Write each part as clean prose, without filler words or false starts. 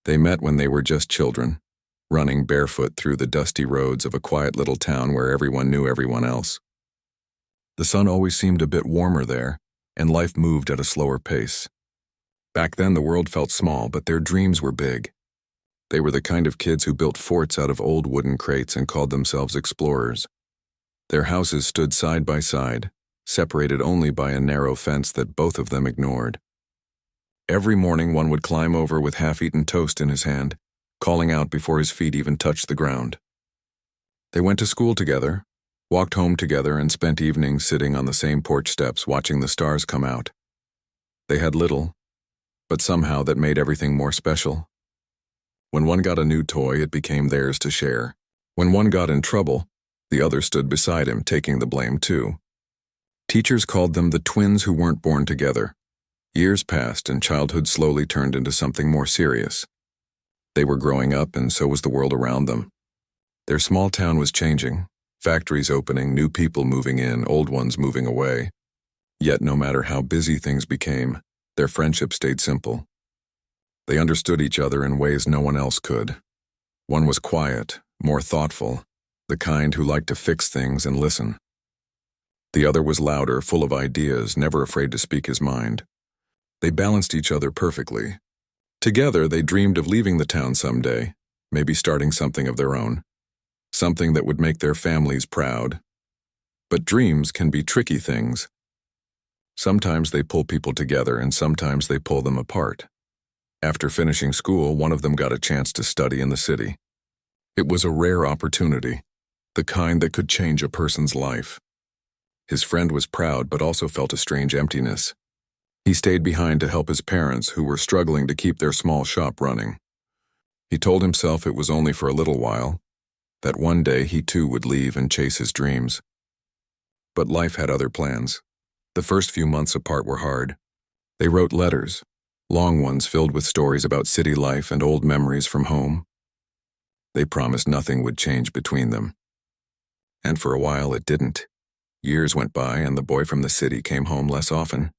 They met when they were just children, running barefoot through the dusty roads of a quiet little town where everyone knew everyone else. The sun always seemed a bit warmer there, and life moved at a slower pace. Back then the world felt small, but their dreams were big. They were the kind of kids who built forts out of old wooden crates and called themselves explorers. Their houses stood side by side, separated only by a narrow fence that both of them ignored. Every morning one would climb over with half-eaten toast in his hand, calling out before his feet even touched the ground. They went to school together, walked home together, and spent evenings sitting on the same porch steps watching the stars come out. They had little, but somehow that made everything more special. When one got a new toy, it became theirs to share. When one got in trouble, the other stood beside him, taking the blame too. Teachers called them the twins who weren't born together. Years passed, and childhood slowly turned into something more serious. They were growing up, and so was the world around them. Their small town was changing, factories opening, new people moving in, old ones moving away. Yet no matter how busy things became, their friendship stayed simple. They understood each other in ways no one else could. One was quiet, more thoughtful, the kind who liked to fix things and listen. The other was louder, full of ideas, never afraid to speak his mind. They balanced each other perfectly. Together, they dreamed of leaving the town someday, maybe starting something of their own, something that would make their families proud. But dreams can be tricky things. Sometimes they pull people together, and sometimes they pull them apart. After finishing school, one of them got a chance to study in the city. It was a rare opportunity, the kind that could change a person's life. His friend was proud but also felt a strange emptiness. He stayed behind to help his parents, who were struggling to keep their small shop running. He told himself it was only for a little while, that one day he too would leave and chase his dreams. But life had other plans. The first few months apart were hard. They wrote letters, long ones filled with stories about city life and old memories from home. They promised nothing would change between them. And for a while it didn't. Years went by, and the boy from the city came home less often.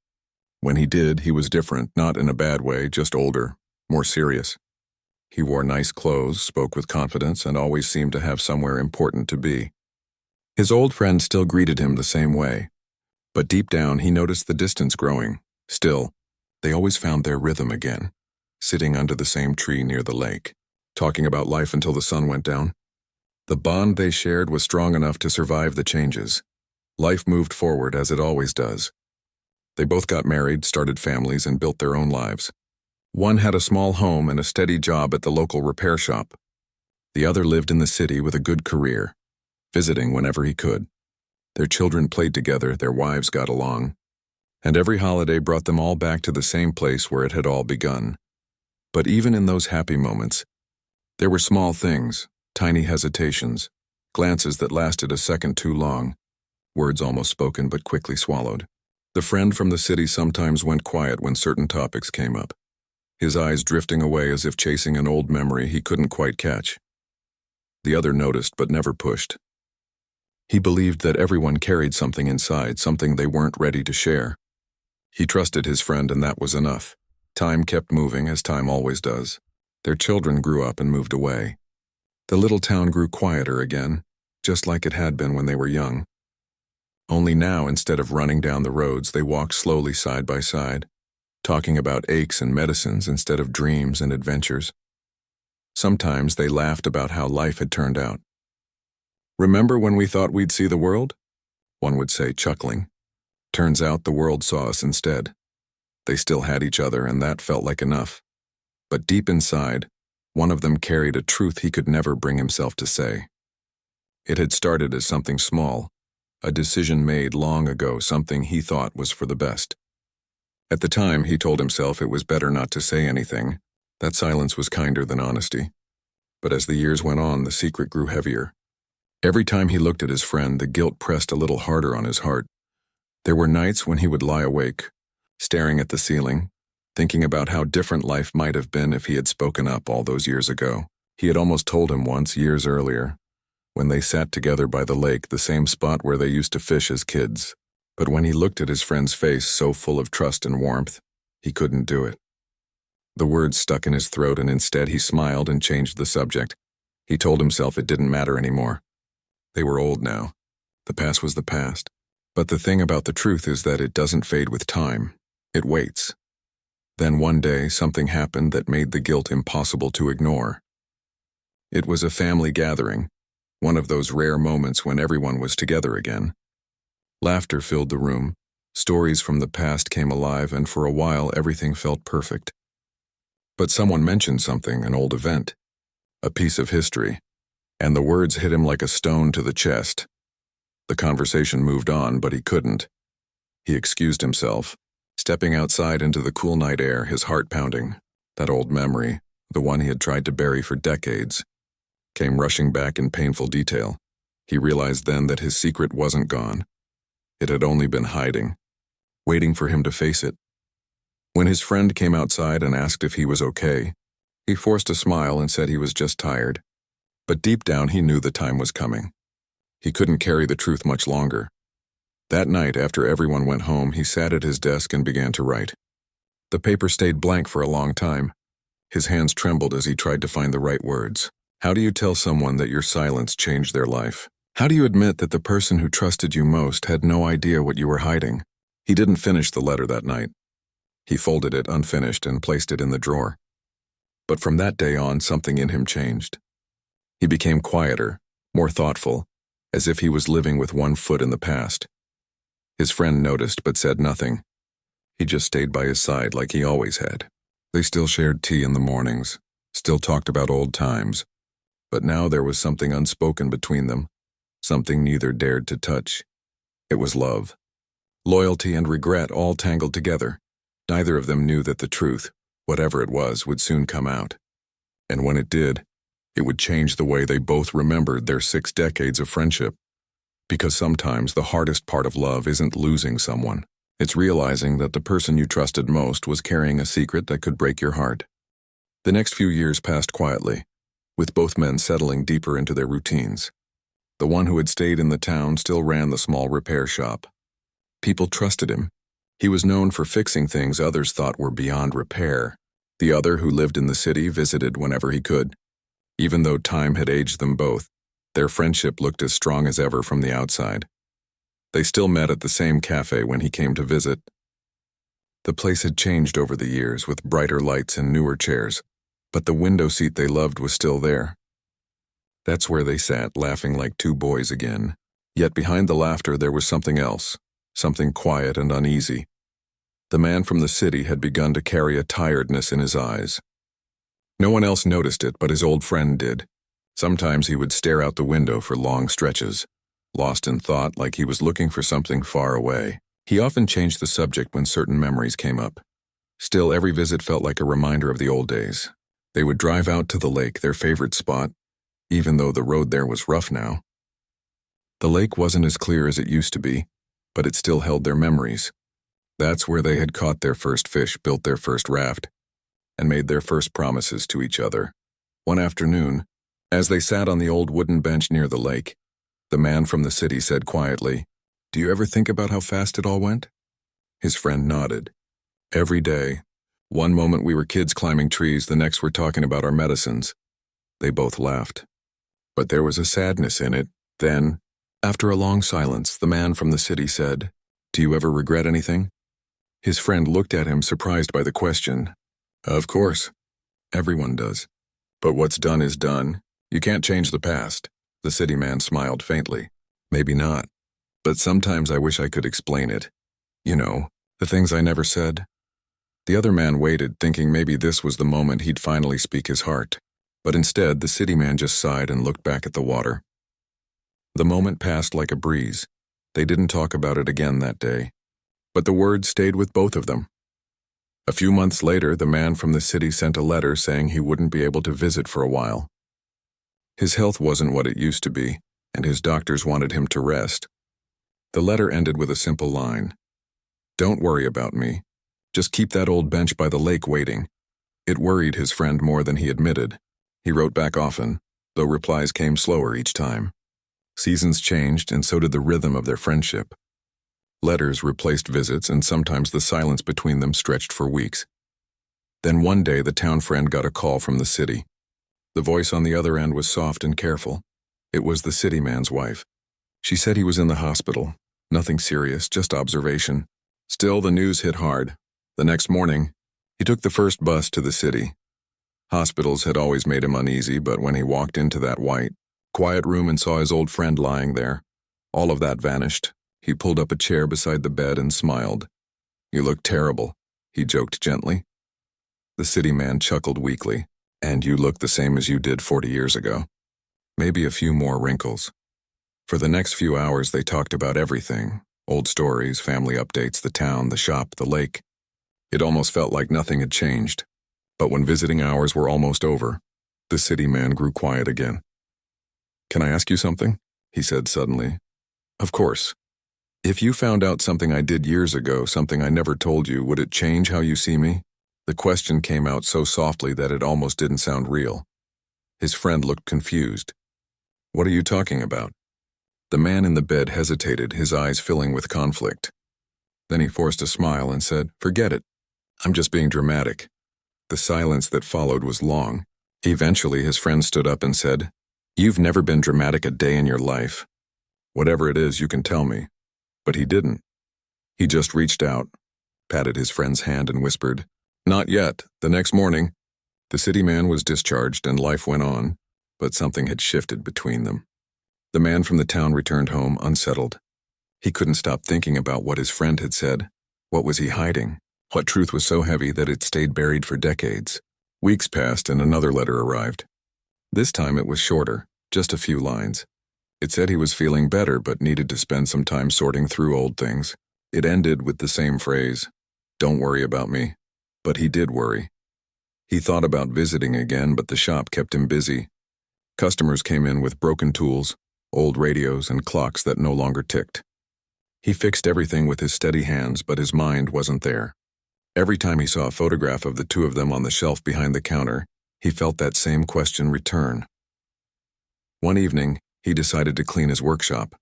When he did, he was different, not in a bad way, just older, more serious. He wore nice clothes, spoke with confidence, and always seemed to have somewhere important to be. His old friends still greeted him the same way, but deep down he noticed the distance growing. Still, they always found their rhythm again, sitting under the same tree near the lake, talking about life until the sun went down. The bond they shared was strong enough to survive the changes. Life moved forward as it always does. They both got married, started families, and built their own lives. One had a small home and a steady job at the local repair shop. The other lived in the city with a good career, visiting whenever he could. Their children played together, their wives got along, and every holiday brought them all back to the same place where it had all begun. But even in those happy moments, there were small things, tiny hesitations, glances that lasted a second too long, words almost spoken but quickly swallowed. The friend from the city sometimes went quiet when certain topics came up, his eyes drifting away as if chasing an old memory he couldn't quite catch. The other noticed but never pushed. He believed that everyone carried something inside, something they weren't ready to share. He trusted his friend, and that was enough. Time kept moving, as time always does. Their children grew up and moved away. The little town grew quieter again, just like it had been when they were young. Only now, instead of running down the roads, they walked slowly side by side, talking about aches and medicines instead of dreams and adventures. Sometimes they laughed about how life had turned out. "Remember when we thought we'd see the world?" one would say, chuckling. Turns out the world saw us instead. They still had each other, and that felt like enough. But deep inside, one of them carried a truth he could never bring himself to say. It had started as something small, a decision made long ago, something he thought was for the best. At the time, he told himself it was better not to say anything. That silence was kinder than honesty. But as the years went on, the secret grew heavier. Every time he looked at his friend, the guilt pressed a little harder on his heart. There were nights when he would lie awake, staring at the ceiling, thinking about how different life might have been if he had spoken up all those years ago. He had almost told him once, years earlier, when they sat together by the lake, the same spot where they used to fish as kids. But when he looked at his friend's face, so full of trust and warmth, he couldn't do it. The words stuck in his throat, and instead he smiled and changed the subject. He told himself it didn't matter anymore. They were old now. The past was the past. But the thing about the truth is that it doesn't fade with time. It waits. Then one day, something happened that made the guilt impossible to ignore. It was a family gathering, one of those rare moments when everyone was together again. Laughter filled the room, stories from the past came alive, and for a while everything felt perfect. But someone mentioned something, an old event, a piece of history, and the words hit him like a stone to the chest. The conversation moved on, but he couldn't. He excused himself, stepping outside into the cool night air, his heart pounding. That old memory, the one he had tried to bury for decades, came rushing back in painful detail. He realized then that his secret wasn't gone. It had only been hiding, waiting for him to face it. When his friend came outside and asked if he was okay, he forced a smile and said he was just tired. But deep down he knew the time was coming. He couldn't carry the truth much longer. That night, after everyone went home, he sat at his desk and began to write. The paper stayed blank for a long time. His hands trembled as he tried to find the right words. How do you tell someone that your silence changed their life? How do you admit that the person who trusted you most had no idea what you were hiding? He didn't finish the letter that night. He folded it unfinished and placed it in the drawer. But from that day on, something in him changed. He became quieter, more thoughtful, as if he was living with one foot in the past. His friend noticed but said nothing. He just stayed by his side like he always had. They still shared tea in the mornings, still talked about old times. But now there was something unspoken between them, something neither dared to touch. It was love. Loyalty and regret all tangled together. Neither of them knew that the truth, whatever it was, would soon come out. And when it did, it would change the way they both remembered their 6 decades of friendship. Because sometimes the hardest part of love isn't losing someone. It's realizing that the person you trusted most was carrying a secret that could break your heart. The next few years passed quietly, with both men settling deeper into their routines. The one who had stayed in the town still ran the small repair shop. People trusted him. He was known for fixing things others thought were beyond repair. The other, who lived in the city, visited whenever he could. Even though time had aged them both, their friendship looked as strong as ever from the outside. They still met at the same cafe when he came to visit. The place had changed over the years, with brighter lights and newer chairs, but the window seat they loved was still there. That's where they sat, laughing like 2 boys again. Yet behind the laughter there was something else, something quiet and uneasy. The man from the city had begun to carry a tiredness in his eyes. No one else noticed it, but his old friend did. Sometimes he would stare out the window for long stretches, lost in thought, like he was looking for something far away. He often changed the subject when certain memories came up. Still, every visit felt like a reminder of the old days. They would drive out to the lake, their favorite spot, even though the road there was rough now. The lake wasn't as clear as it used to be, but it still held their memories. That's where they had caught their first fish, built their first raft, and made their first promises to each other. One afternoon, as they sat on the old wooden bench near the lake, the man from the city said quietly, "Do you ever think about how fast it all went?" His friend nodded. "Every day. One moment we were kids climbing trees, the next we're talking about our medicines." They both laughed. But there was a sadness in it. Then, after a long silence, the man from the city said, "Do you ever regret anything?" His friend looked at him, surprised by the question. "Of course. Everyone does. But what's done is done. You can't change the past." The city man smiled faintly. "Maybe not. But sometimes I wish I could explain it. You know, the things I never said." The other man waited, thinking maybe this was the moment he'd finally speak his heart. But instead, the city man just sighed and looked back at the water. The moment passed like a breeze. They didn't talk about it again that day. But the words stayed with both of them. A few months later, the man from the city sent a letter saying he wouldn't be able to visit for a while. His health wasn't what it used to be, and his doctors wanted him to rest. The letter ended with a simple line. "Don't worry about me. Just keep that old bench by the lake waiting." It worried his friend more than he admitted. He wrote back often, though replies came slower each time. Seasons changed, and so did the rhythm of their friendship. Letters replaced visits, and sometimes the silence between them stretched for weeks. Then one day the town friend got a call from the city. The voice on the other end was soft and careful. It was the city man's wife. She said he was in the hospital. Nothing serious, just observation. Still, the news hit hard. The next morning, he took the first bus to the city. Hospitals had always made him uneasy, but when he walked into that white, quiet room and saw his old friend lying there, all of that vanished. He pulled up a chair beside the bed and smiled. "You look terrible," he joked gently. The city man chuckled weakly. "And you look the same as you did 40 years ago. Maybe a few more wrinkles." For the next few hours they talked about everything. Old stories, family updates, the town, the shop, the lake. It almost felt like nothing had changed. But when visiting hours were almost over, the city man grew quiet again. "Can I ask you something?" he said suddenly. "Of course. If you found out something I did years ago, something I never told you, would it change how you see me?" The question came out so softly that it almost didn't sound real. His friend looked confused. "What are you talking about?" The man in the bed hesitated, his eyes filling with conflict. Then he forced a smile and said, "Forget it. I'm just being dramatic." The silence that followed was long. Eventually his friend stood up and said, "You've never been dramatic a day in your life. Whatever it is, you can tell me." But he didn't. He just reached out, patted his friend's hand and whispered, "Not yet." The next morning, the city man was discharged and life went on, but something had shifted between them. The man from the town returned home unsettled. He couldn't stop thinking about what his friend had said. What was he hiding? What truth was so heavy that it stayed buried for decades? Weeks passed and another letter arrived. This time it was shorter, just a few lines. It said he was feeling better but needed to spend some time sorting through old things. It ended with the same phrase, "Don't worry about me." But he did worry. He thought about visiting again, but the shop kept him busy. Customers came in with broken tools, old radios, and clocks that no longer ticked. He fixed everything with his steady hands, but his mind wasn't there. Every time he saw a photograph of the two of them on the shelf behind the counter, he felt that same question return. One evening, he decided to clean his workshop.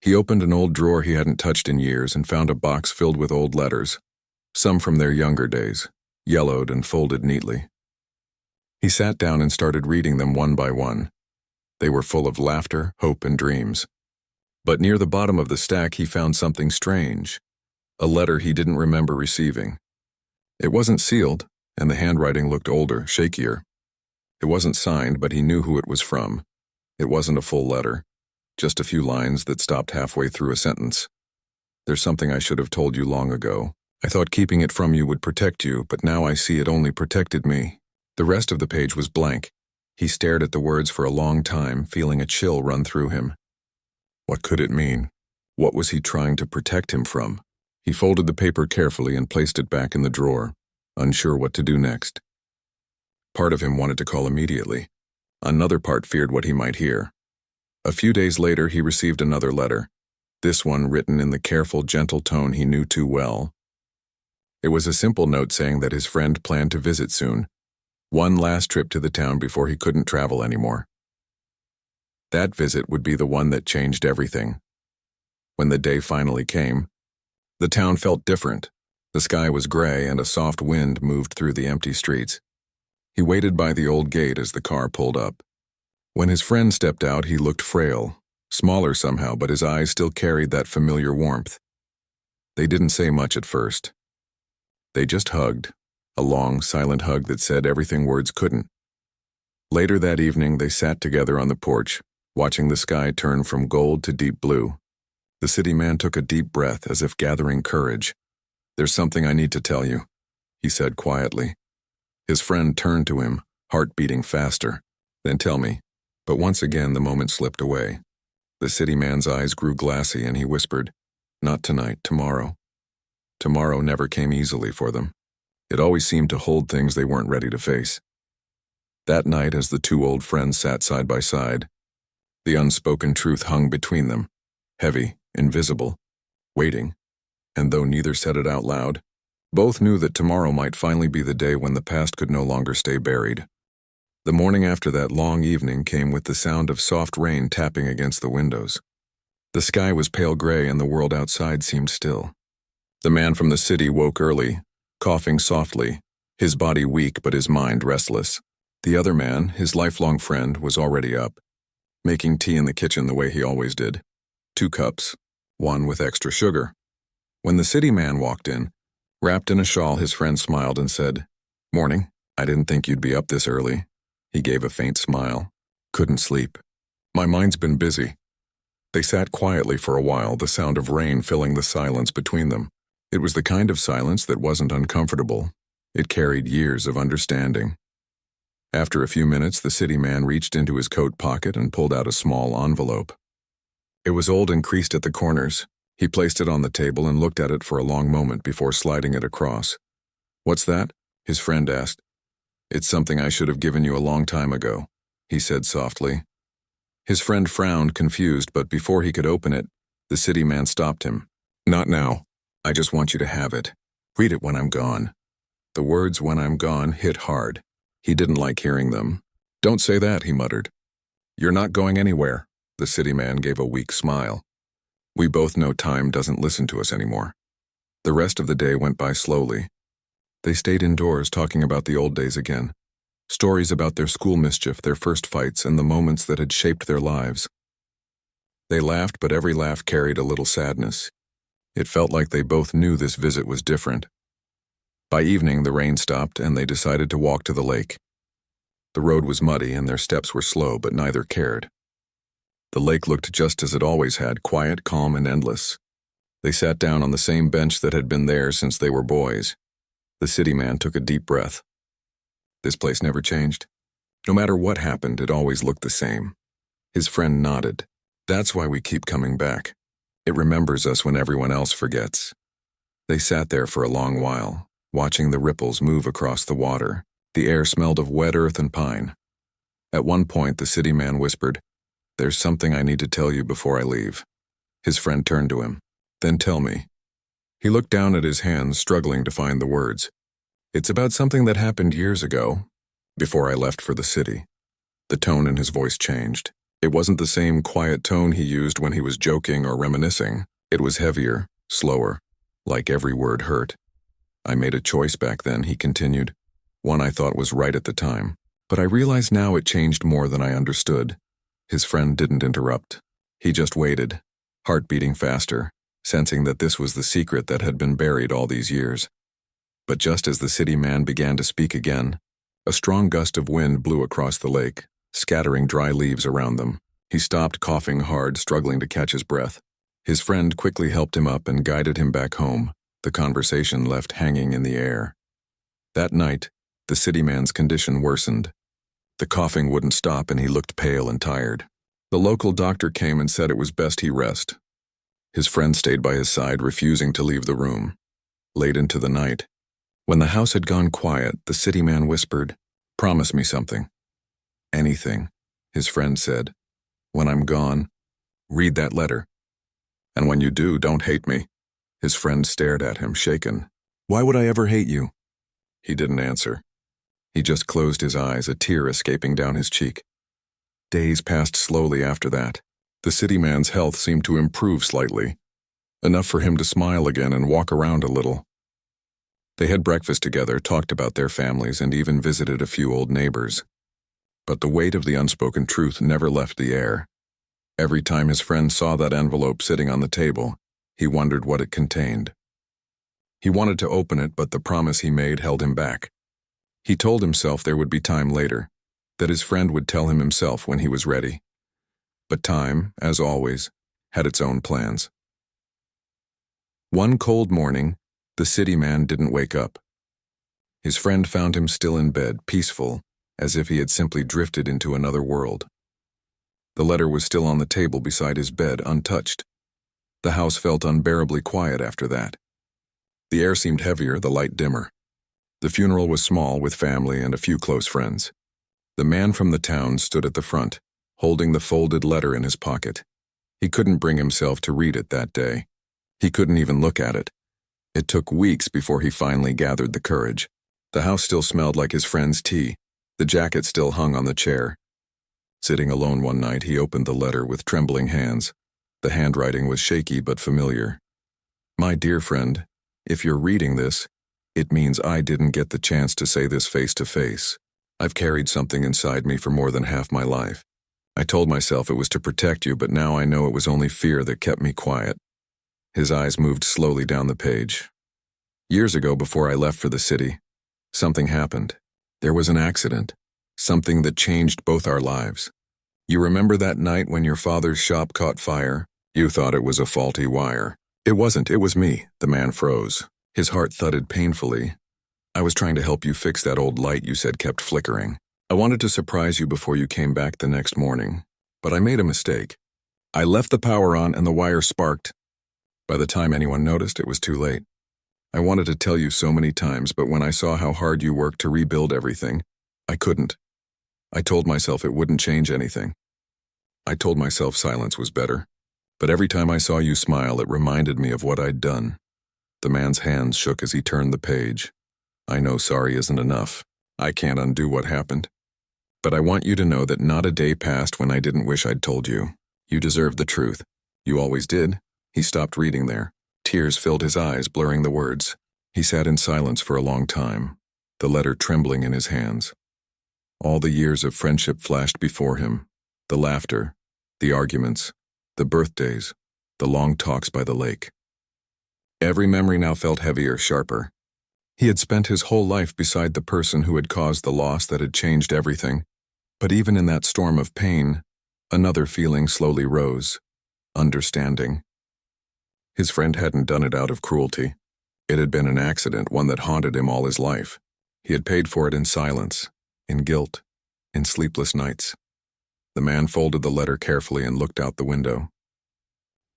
He opened an old drawer he hadn't touched in years and found a box filled with old letters, some from their younger days, yellowed and folded neatly. He sat down and started reading them one by one. They were full of laughter, hope, and dreams. But near the bottom of the stack he found something strange, a letter he didn't remember receiving. It wasn't sealed, and the handwriting looked older, shakier. It wasn't signed, but he knew who it was from. It wasn't a full letter, just a few lines that stopped halfway through a sentence. "There's something I should have told you long ago. I thought keeping it from you would protect you, but now I see it only protected me." The rest of the page was blank. He stared at the words for a long time, feeling a chill run through him. What could it mean? What was he trying to protect him from? He folded the paper carefully and placed it back in the drawer, unsure what to do next. Part of him wanted to call immediately. Another part feared what he might hear. A few days later, he received another letter, this one written in the careful, gentle tone he knew too well. It was a simple note saying that his friend planned to visit soon, one last trip to the town before he couldn't travel anymore. That visit would be the one that changed everything. When the day finally came, the town felt different. The sky was gray and a soft wind moved through the empty streets. He waited by the old gate as the car pulled up. When his friend stepped out, he looked frail, smaller somehow, but his eyes still carried that familiar warmth. They didn't say much at first. They just hugged, a long, silent hug that said everything words couldn't. Later that evening, they sat together on the porch, watching the sky turn from gold to deep blue. The city man took a deep breath as if gathering courage. "There's something I need to tell you," he said quietly. His friend turned to him, heart beating faster. "Then tell me." But once again the moment slipped away. The city man's eyes grew glassy and he whispered, "Not tonight, tomorrow." Tomorrow never came easily for them. It always seemed to hold things they weren't ready to face. That night, as the two old friends sat side by side, the unspoken truth hung between them, heavy, invisible, waiting. And though neither said it out loud, both knew that tomorrow might finally be the day when the past could no longer stay buried. The morning after that long evening came with the sound of soft rain tapping against the windows. The sky was pale gray and the world outside seemed still. The man from the city woke early, coughing softly, his body weak but his mind restless. The other man, his lifelong friend, was already up, making tea in the kitchen the way he always did. 2 cups, one with extra sugar. When the city man walked in, wrapped in a shawl, his friend smiled and said, "Morning. I didn't think you'd be up this early." He gave a faint smile. "Couldn't sleep. My mind's been busy." They sat quietly for a while, the sound of rain filling the silence between them. It was the kind of silence that wasn't uncomfortable. It carried years of understanding. After a few minutes, the city man reached into his coat pocket and pulled out a small envelope. It was old and creased at the corners. He placed it on the table and looked at it for a long moment before sliding it across. "What's that?" his friend asked. "It's something I should have given you a long time ago," he said softly. His friend frowned, confused, but before he could open it, the city man stopped him. "Not now. I just want you to have it. Read it when I'm gone." The words "when I'm gone" hit hard. He didn't like hearing them. "Don't say that," he muttered. "You're not going anywhere." The city man gave a weak smile. "We both know time doesn't listen to us anymore." The rest of the day went by slowly. They stayed indoors talking about the old days again. Stories about their school mischief, their first fights, and the moments that had shaped their lives. They laughed, but every laugh carried a little sadness. It felt like they both knew this visit was different. By evening, the rain stopped, and they decided to walk to the lake. The road was muddy, and their steps were slow, but neither cared. The lake looked just as it always had, quiet, calm, and endless. They sat down on the same bench that had been there since they were boys. The city man took a deep breath. This place never changed. No matter what happened, it always looked the same. His friend nodded. "That's why we keep coming back. It remembers us when everyone else forgets." They sat there for a long while, watching the ripples move across the water. The air smelled of wet earth and pine. At one point, the city man whispered, "There's something I need to tell you before I leave." His friend turned to him. "Then tell me." He looked down at his hands, struggling to find the words. "It's about something that happened years ago, before I left for the city." The tone in his voice changed. It wasn't the same quiet tone he used when he was joking or reminiscing. It was heavier, slower, like every word hurt. "I made a choice back then," he continued. "One I thought was right at the time. But I realize now it changed more than I understood." His friend didn't interrupt. He just waited, heart beating faster, sensing that this was the secret that had been buried all these years. But just as the city man began to speak again, a strong gust of wind blew across the lake, scattering dry leaves around them. He stopped, coughing hard, struggling to catch his breath. His friend quickly helped him up and guided him back home, the conversation left hanging in the air. That night, the city man's condition worsened. The coughing wouldn't stop and he looked pale and tired. The local doctor came and said it was best he rest. His friend stayed by his side, refusing to leave the room. Late into the night, when the house had gone quiet, the city man whispered, "Promise me something." "Anything," his friend said. "When I'm gone, read that letter. And when you do, don't hate me." His friend stared at him, shaken. "Why would I ever hate you?" He didn't answer. He just closed his eyes, a tear escaping down his cheek. Days passed slowly after that. The city man's health seemed to improve slightly, enough for him to smile again and walk around a little. They had breakfast together, talked about their families, and even visited a few old neighbors. But the weight of the unspoken truth never left the air. Every time his friend saw that envelope sitting on the table, he wondered what it contained. He wanted to open it, but the promise he made held him back. He told himself there would be time later, that his friend would tell him himself when he was ready. But time, as always, had its own plans. One cold morning, the city man didn't wake up. His friend found him still in bed, peaceful, as if he had simply drifted into another world. The letter was still on the table beside his bed, untouched. The house felt unbearably quiet after that. The air seemed heavier, the light dimmer. The funeral was small, with family and a few close friends. The man from the town stood at the front, holding the folded letter in his pocket. He couldn't bring himself to read it that day. He couldn't even look at it. It took weeks before he finally gathered the courage. The house still smelled like his friend's tea. The jacket still hung on the chair. Sitting alone one night, he opened the letter with trembling hands. The handwriting was shaky but familiar. "My dear friend, if you're reading this, It means I didn't get the chance to say this face to face. I've carried something inside me for more than half my life. I told myself it was to protect you, but now I know it was only fear that kept me quiet. His eyes moved slowly down the page. Years ago, before I left for the city, something happened. There was an accident. Something that changed both our lives. You remember that night when your father's shop caught fire? You thought it was a faulty wire. It wasn't, it was me. The man froze. His heart thudded painfully. I was trying to help you fix that old light you said kept flickering. I wanted to surprise you before you came back the next morning, but I made a mistake. I left the power on and the wire sparked. By the time anyone noticed, it was too late. I wanted to tell you so many times, but when I saw how hard you worked to rebuild everything, I couldn't. I told myself it wouldn't change anything. I told myself silence was better. But every time I saw you smile, it reminded me of what I'd done. The man's hands shook as he turned the page. I know sorry isn't enough. I can't undo what happened. But I want you to know that not a day passed when I didn't wish I'd told you. You deserve the truth. You always did. He stopped reading there. Tears filled his eyes, blurring the words. He sat in silence for a long time, the letter trembling in his hands. All the years of friendship flashed before him. The laughter, the arguments, the birthdays, the long talks by the lake. Every memory now felt heavier, sharper. He had spent his whole life beside the person who had caused the loss that had changed everything. But even in that storm of pain, another feeling slowly rose. Understanding. His friend hadn't done it out of cruelty. It had been an accident, one that haunted him all his life. He had paid for it in silence, in guilt, in sleepless nights. The man folded the letter carefully and looked out the window.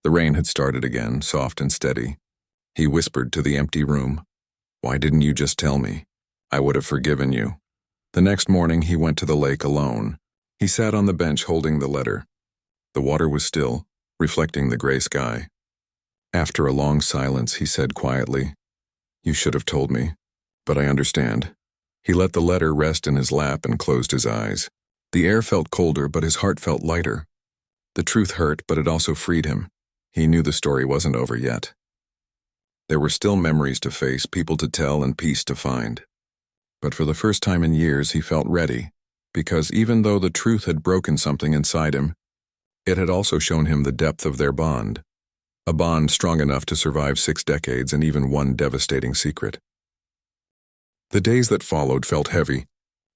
The rain had started again, soft and steady. He whispered to the empty room, "Why didn't you just tell me? I would have forgiven you." The next morning he went to the lake alone. He sat on the bench holding the letter. The water was still, reflecting the gray sky. After a long silence, he said quietly, "You should have told me, but I understand." He let the letter rest in his lap and closed his eyes. The air felt colder, but his heart felt lighter. The truth hurt, but it also freed him. He knew the story wasn't over yet. There were still memories to face, people to tell, and peace to find. But for the first time in years, he felt ready, because even though the truth had broken something inside him, it had also shown him the depth of their bond. A bond strong enough to survive 6 decades and even one devastating secret. The days that followed felt heavy.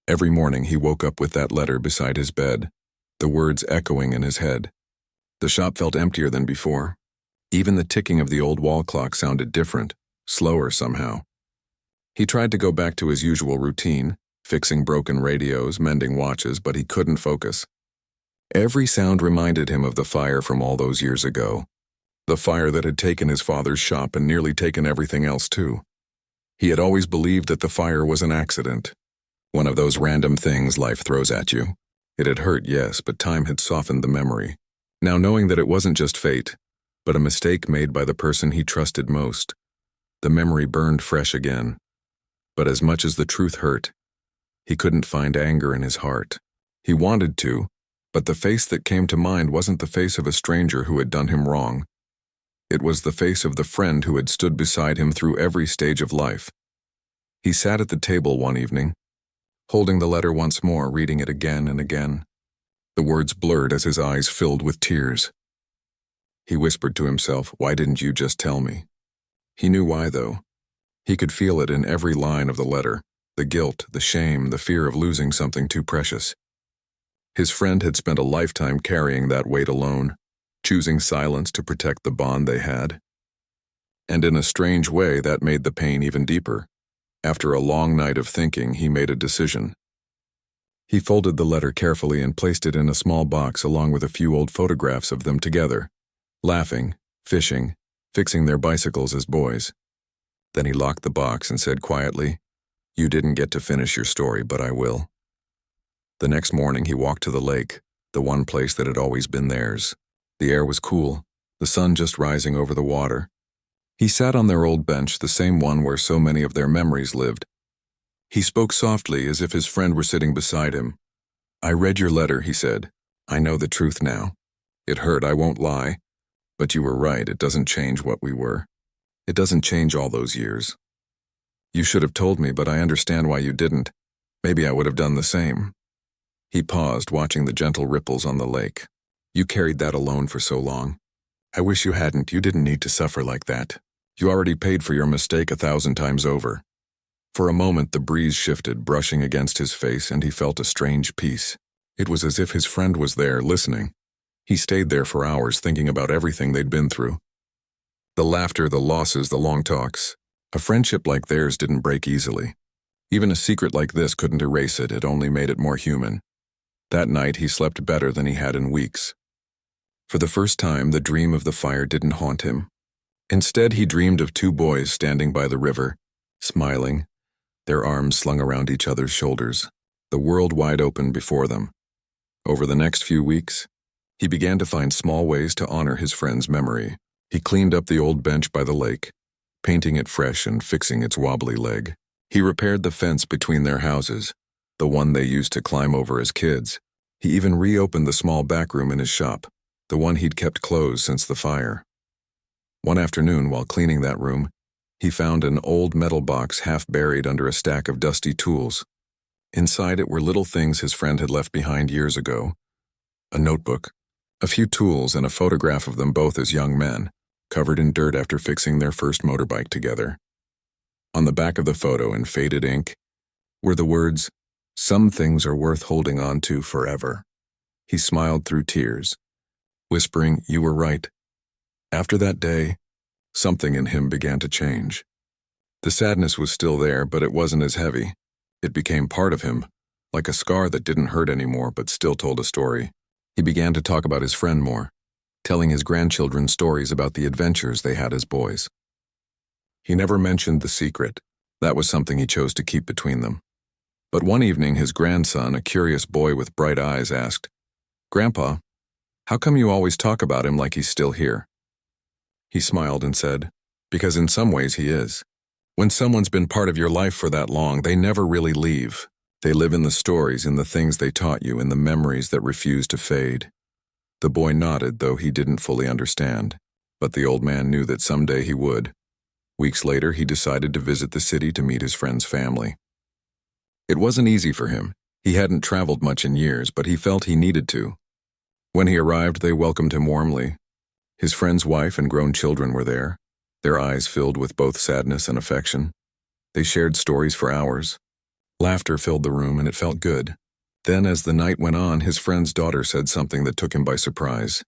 Every morning he woke up with that letter beside his bed, the words echoing in his head. The shop felt emptier than before. Even the ticking of the old wall clock sounded different, slower somehow. He tried to go back to his usual routine, fixing broken radios, mending watches, but he couldn't focus. Every sound reminded him of the fire from all those years ago. The fire that had taken his father's shop and nearly taken everything else too. He had always believed that the fire was an accident. One of those random things life throws at you. It had hurt, yes, but time had softened the memory. Now knowing that it wasn't just fate, but a mistake made by the person he trusted most, the memory burned fresh again. But as much as the truth hurt, he couldn't find anger in his heart. He wanted to, but the face that came to mind wasn't the face of a stranger who had done him wrong. It was the face of the friend who had stood beside him through every stage of life. He sat at the table one evening, holding the letter once more, reading it again and again. The words blurred as his eyes filled with tears. He whispered to himself, "Why didn't you just tell me?" He knew why, though. He could feel it in every line of the letter, the guilt, the shame, the fear of losing something too precious. His friend had spent a lifetime carrying that weight alone, choosing silence to protect the bond they had. And in a strange way, that made the pain even deeper. After a long night of thinking, he made a decision. He folded the letter carefully and placed it in a small box along with a few old photographs of them together, laughing, fishing, fixing their bicycles as boys. Then he locked the box and said quietly, "You didn't get to finish your story, but I will." The next morning he walked to the lake, the one place that had always been theirs. The air was cool, the sun just rising over the water. He sat on their old bench, the same one where so many of their memories lived. He spoke softly as if his friend were sitting beside him. "I read your letter," he said. "I know the truth now. It hurt, I won't lie. But you were right, it doesn't change what we were. It doesn't change all those years." You should have told me, but I understand why you didn't. Maybe I would have done the same. He paused, watching the gentle ripples on the lake. You carried that alone for so long. I wish you hadn't. You didn't need to suffer like that. You already paid for your mistake 1,000 times over. For a moment, the breeze shifted, brushing against his face, and he felt a strange peace. It was as if his friend was there, listening. He stayed there for hours, thinking about everything they'd been through. The laughter, the losses, the long talks. A friendship like theirs didn't break easily. Even a secret like this couldn't erase it. It only made it more human. That night, he slept better than he had in weeks. For the first time, the dream of the fire didn't haunt him. Instead, he dreamed of two boys standing by the river, smiling, their arms slung around each other's shoulders, the world wide open before them. Over the next few weeks, he began to find small ways to honor his friend's memory. He cleaned up the old bench by the lake, painting it fresh and fixing its wobbly leg. He repaired the fence between their houses, the one they used to climb over as kids. He even reopened the small back room in his shop, the one he'd kept closed since the fire. One afternoon, while cleaning that room, he found an old metal box half buried under a stack of dusty tools. Inside it were little things his friend had left behind years ago: a notebook, a few tools, and a photograph of them both as young men, covered in dirt after fixing their first motorbike together. On the back of the photo, in faded ink, were the words, "Some things are worth holding on to forever." He smiled through tears, whispering, "You were right." After that day, something in him began to change. The sadness was still there, but it wasn't as heavy. It became part of him, like a scar that didn't hurt anymore but still told a story. He began to talk about his friend more, telling his grandchildren stories about the adventures they had as boys. He never mentioned the secret. That was something he chose to keep between them. But one evening, his grandson, a curious boy with bright eyes, asked, "Grandpa, how come you always talk about him like he's still here?" He smiled and said, "Because in some ways he is. When someone's been part of your life for that long, they never really leave. They live in the stories, in the things they taught you, in the memories that refuse to fade." The boy nodded, though he didn't fully understand. But the old man knew that someday he would. Weeks later, he decided to visit the city to meet his friend's family. It wasn't easy for him. He hadn't traveled much in years, but he felt he needed to. When he arrived, they welcomed him warmly. His friend's wife and grown children were there, their eyes filled with both sadness and affection. They shared stories for hours. Laughter filled the room, and it felt good. Then, as the night went on, his friend's daughter said something that took him by surprise.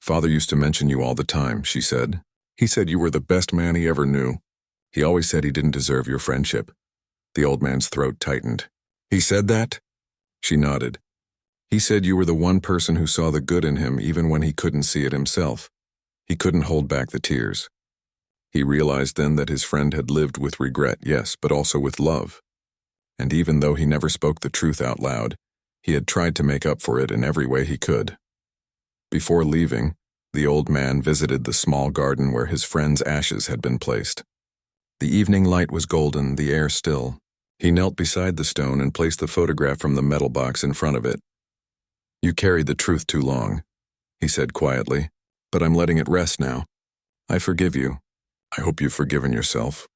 "Father used to mention you all the time," she said. "He said you were the best man he ever knew. He always said he didn't deserve your friendship." The old man's throat tightened. "He said that?" She nodded. "He said you were the one person who saw the good in him even when he couldn't see it himself." He couldn't hold back the tears. He realized then that his friend had lived with regret, yes, but also with love. And even though he never spoke the truth out loud, he had tried to make up for it in every way he could. Before leaving, the old man visited the small garden where his friend's ashes had been placed. The evening light was golden, the air still. He knelt beside the stone and placed the photograph from the metal box in front of it. "You carried the truth too long," he said quietly, "but I'm letting it rest now. I forgive you. I hope you've forgiven yourself."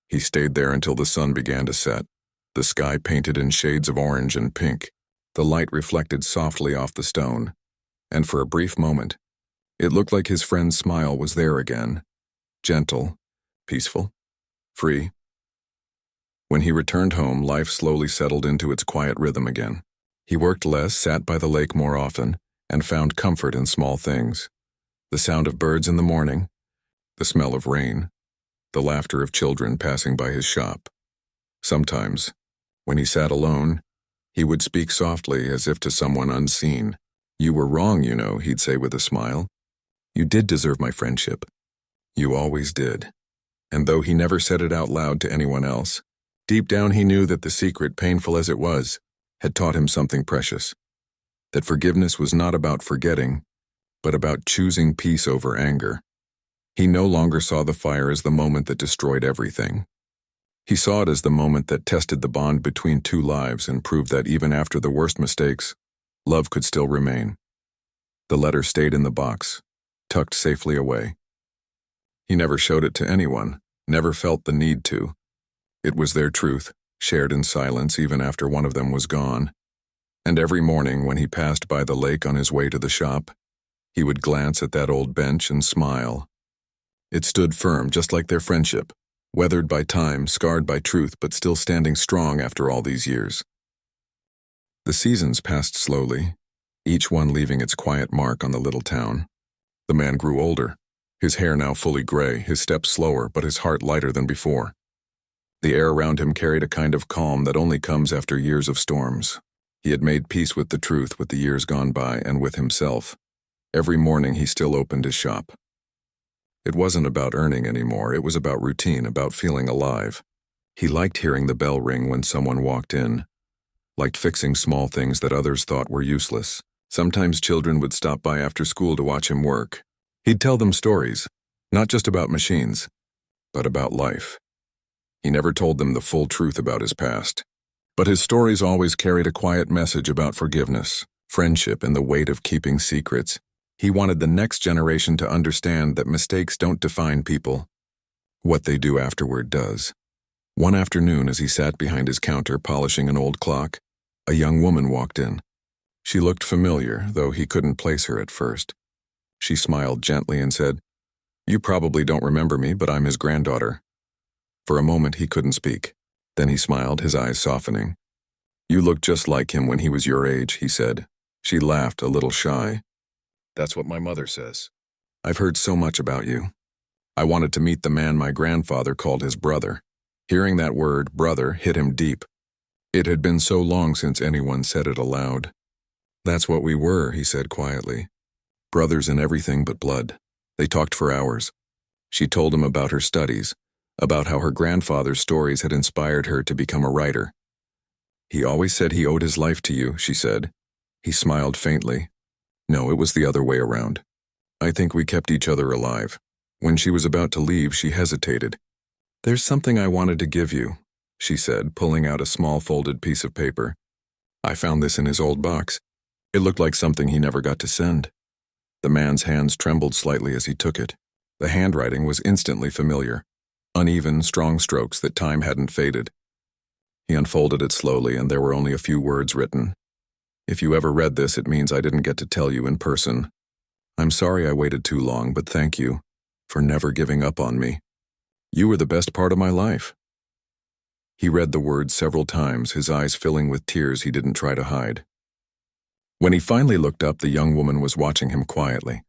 He stayed there until the sun began to set, the sky painted in shades of orange and pink. The light reflected softly off the stone, and for a brief moment, it looked like his friend's smile was there again, gentle, peaceful, free. When he returned home, life slowly settled into its quiet rhythm again. He worked less, sat by the lake more often, and found comfort in small things. The sound of birds in the morning, the smell of rain, the laughter of children passing by his shop. Sometimes, when he sat alone, he would speak softly as if to someone unseen. "You were wrong, you know," he'd say with a smile. "You did deserve my friendship. You always did." And though he never said it out loud to anyone else, deep down he knew that the secret, painful as it was, had taught him something precious. That forgiveness was not about forgetting, but about choosing peace over anger. He no longer saw the fire as the moment that destroyed everything. He saw it as the moment that tested the bond between two lives and proved that even after the worst mistakes, love could still remain. The letter stayed in the box, tucked safely away. He never showed it to anyone, never felt the need to. It was their truth, shared in silence even after one of them was gone. And every morning when he passed by the lake on his way to the shop, he would glance at that old bench and smile. It stood firm, just like their friendship, weathered by time, scarred by truth, but still standing strong after all these years. The seasons passed slowly, each one leaving its quiet mark on the little town. The man grew older, his hair now fully gray, his steps slower, but his heart lighter than before. The air around him carried a kind of calm that only comes after years of storms. He had made peace with the truth, with the years gone by, and with himself. Every morning he still opened his shop. It wasn't about earning anymore, it was about routine, about feeling alive. He liked hearing the bell ring when someone walked in, liked fixing small things that others thought were useless. Sometimes children would stop by after school to watch him work. He'd tell them stories, not just about machines, but about life. He never told them the full truth about his past. But his stories always carried a quiet message about forgiveness, friendship, and the weight of keeping secrets. He wanted the next generation to understand that mistakes don't define people. What they do afterward does. One afternoon, as he sat behind his counter polishing an old clock, a young woman walked in. She looked familiar, though he couldn't place her at first. She smiled gently and said, "You probably don't remember me, but I'm his granddaughter." For a moment he couldn't speak. Then he smiled, his eyes softening. "You look just like him when he was your age," he said. She laughed, a little shy. "That's what my mother says. I've heard so much about you. I wanted to meet the man my grandfather called his brother." Hearing that word, brother, hit him deep. It had been so long since anyone said it aloud. "That's what we were," he said quietly. "Brothers in everything but blood." They talked for hours. She told him about her studies, about how her grandfather's stories had inspired her to become a writer. "He always said he owed his life to you," she said. He smiled faintly. "No, it was the other way around. I think we kept each other alive." When she was about to leave, she hesitated. "There's something I wanted to give you," she said, pulling out a small folded piece of paper. "I found this in his old box. It looked like something he never got to send." The man's hands trembled slightly as he took it. The handwriting was instantly familiar. Uneven, strong strokes that time hadn't faded. He unfolded it slowly, and there were only a few words written. "If you ever read this, it means I didn't get to tell you in person. I'm sorry I waited too long, but thank you for never giving up on me. You were the best part of my life." He read the words several times, his eyes filling with tears he didn't try to hide. When he finally looked up, the young woman was watching him quietly.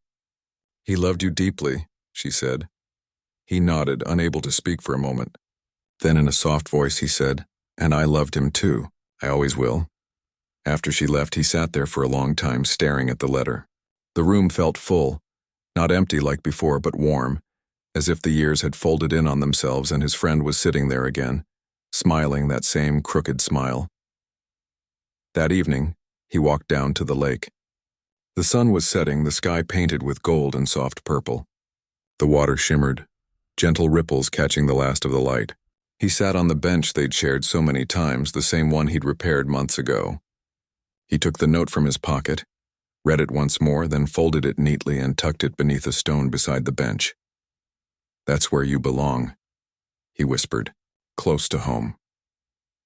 "He loved you deeply," she said. He nodded, unable to speak for a moment. Then in a soft voice he said, "And I loved him too. I always will." After she left, he sat there for a long time, staring at the letter. The room felt full, not empty like before, but warm, as if the years had folded in on themselves and his friend was sitting there again, smiling that same crooked smile. That evening, he walked down to the lake. The sun was setting, the sky painted with gold and soft purple. The water shimmered, gentle ripples catching the last of the light. He sat on the bench they'd shared so many times, the same one he'd repaired months ago. He took the note from his pocket, read it once more, then folded it neatly and tucked it beneath a stone beside the bench. "That's where you belong," he whispered, close to home.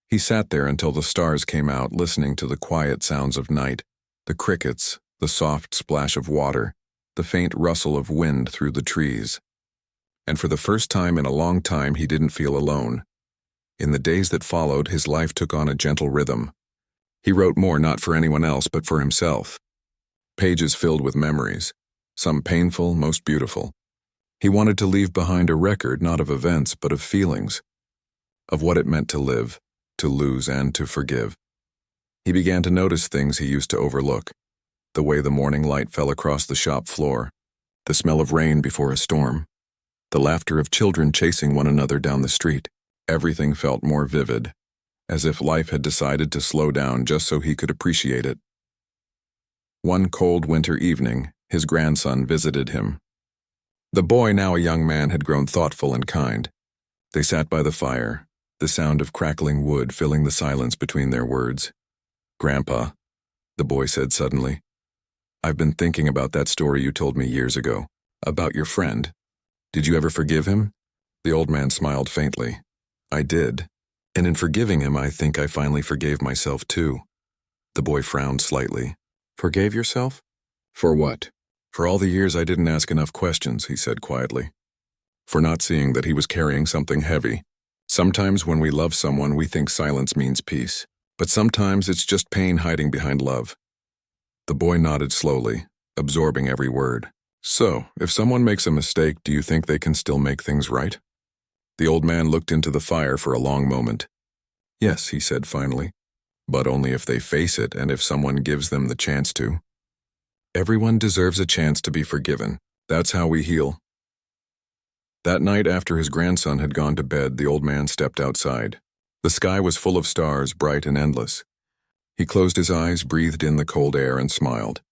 He sat there until the stars came out, listening to the quiet sounds of night, the crickets, the soft splash of water, the faint rustle of wind through the trees. And for the first time in a long time, he didn't feel alone. In the days that followed, his life took on a gentle rhythm. He wrote more not for anyone else but for himself. Pages filled with memories, some painful, most beautiful. He wanted to leave behind a record not of events but of feelings, of what it meant to live, to lose, and to forgive. He began to notice things he used to overlook. The way the morning light fell across the shop floor, the smell of rain before a storm, the laughter of children chasing one another down the street. Everything felt more vivid, as if life had decided to slow down just so he could appreciate it. One cold winter evening, his grandson visited him. The boy, now a young man, had grown thoughtful and kind. They sat by the fire, the sound of crackling wood filling the silence between their words. "Grandpa," the boy said suddenly, "I've been thinking about that story you told me years ago, about your friend. Did you ever forgive him?" The old man smiled faintly. "I did. And in forgiving him, I think I finally forgave myself too. The boy frowned slightly. Forgave yourself? For what? For all the years I didn't ask enough questions, he said quietly. For not seeing that he was carrying something heavy. Sometimes when we love someone, we think silence means peace. But sometimes it's just pain hiding behind love. The boy nodded slowly, absorbing every word. So, if someone makes a mistake, do you think they can still make things right? The old man looked into the fire for a long moment. Yes, he said finally, but only if they face it and if someone gives them the chance to. Everyone deserves a chance to be forgiven. That's how we heal. That night after his grandson had gone to bed, the old man stepped outside. The sky was full of stars, bright and endless. He closed his eyes, breathed in the cold air, and smiled.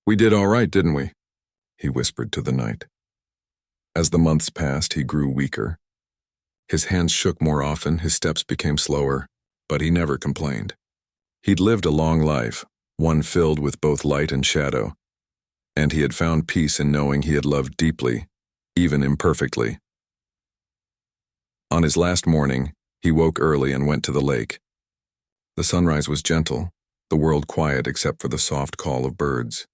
We did all right, didn't we? He whispered to the night. As the months passed, he grew weaker. His hands shook more often, his steps became slower, but he never complained. He'd lived a long life, one filled with both light and shadow, and he had found peace in knowing he had loved deeply, even imperfectly. On his last morning, he woke early and went to the lake. The sunrise was gentle, the world quiet except for the soft call of birds.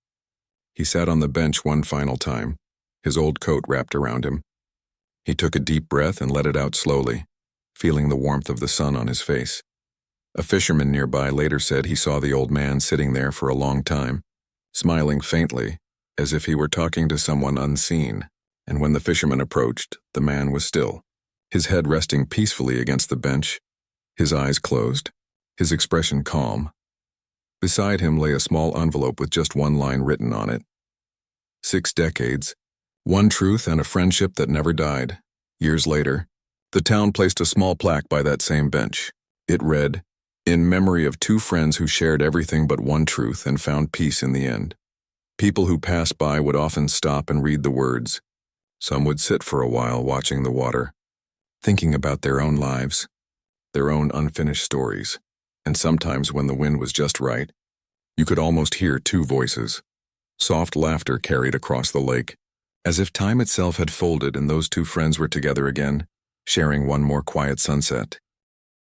He sat on the bench one final time, his old coat wrapped around him. He took a deep breath and let it out slowly, feeling the warmth of the sun on his face. A fisherman nearby later said he saw the old man sitting there for a long time, smiling faintly, as if he were talking to someone unseen, and when the fisherman approached, the man was still, his head resting peacefully against the bench, his eyes closed, his expression calm. Beside him lay a small envelope with just one line written on it. 6 decades, one truth and a friendship that never died. Years later, the town placed a small plaque by that same bench. It read, "In memory of 2 friends who shared everything but one truth and found peace in the end." People who passed by would often stop and read the words. Some would sit for a while watching the water, thinking about their own lives, their own unfinished stories. And sometimes when the wind was just right, you could almost hear 2 voices. Soft laughter carried across the lake, as if time itself had folded and those 2 friends were together again, sharing one more quiet sunset.